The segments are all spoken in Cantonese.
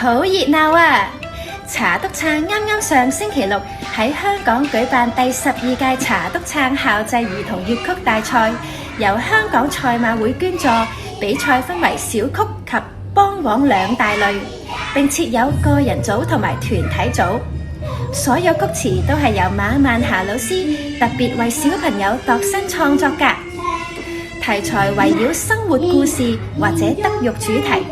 好熱鬧啊！茶督撐啱啱上星期六喺香港舉辦第12屆茶督撐校際兒童粵曲大賽，由香港賽馬會捐助，比賽分為小曲及梆簧兩大類，並設有個人組同埋團體組。所有曲詞都係由馬曼霞老師特別為小朋友度身創作㗎，題材圍繞生活故事或者德育主題。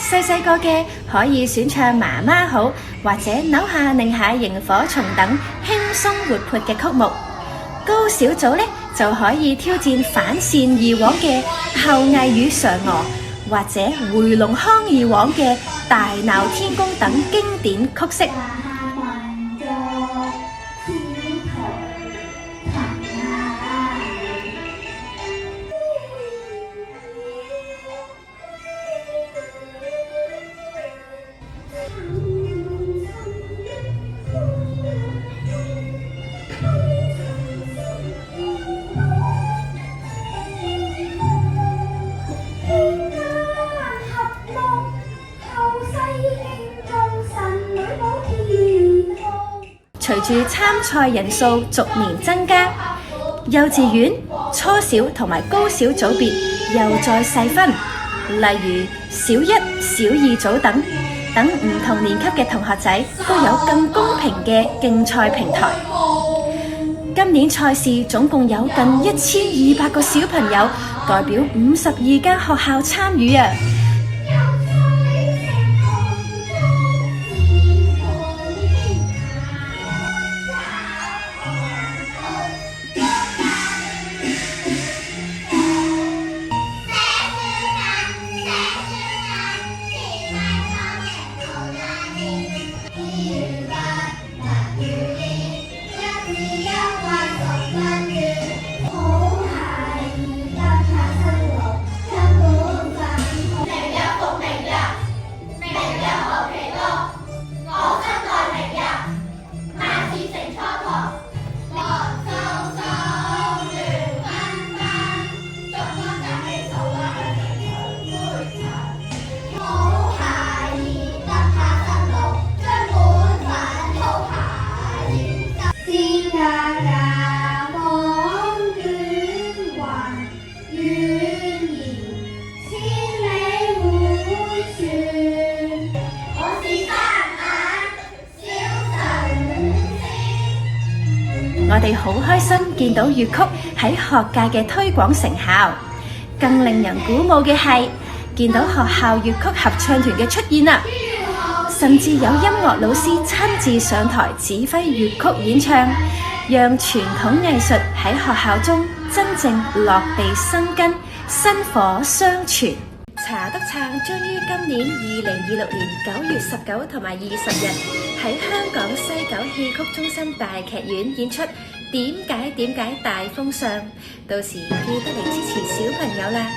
細個嘅可以選唱媽媽好或者扭下擰下螢火蟲等輕鬆活潑嘅曲目，高小組呢就可以挑戰反善二黃嘅後羿與嫦娥，或者回龍腔二黃嘅大鬧天宮等經典曲式。隨住參賽人數逐年增加，幼稚園、初小同埋高小組別又再細分，例如小一、小二組等唔同年級嘅同學仔都有更公平嘅競賽平台。今年賽事總共有近1200個小朋友代表52間學校參與啊！我哋好開心見到粵曲喺學界嘅推廣成效，更令人鼓舞嘅係見到學校粵曲合唱團嘅出現啦，甚至有音樂老師親自上台指揮粵曲演唱，讓傳統藝術喺學校中真正落地生根，薪火相傳。茶督撐將於今年2026年9月19同埋20日喺香港西九戲曲中心大劇院演出點解大風尚，到時記得嚟支持小朋友啦！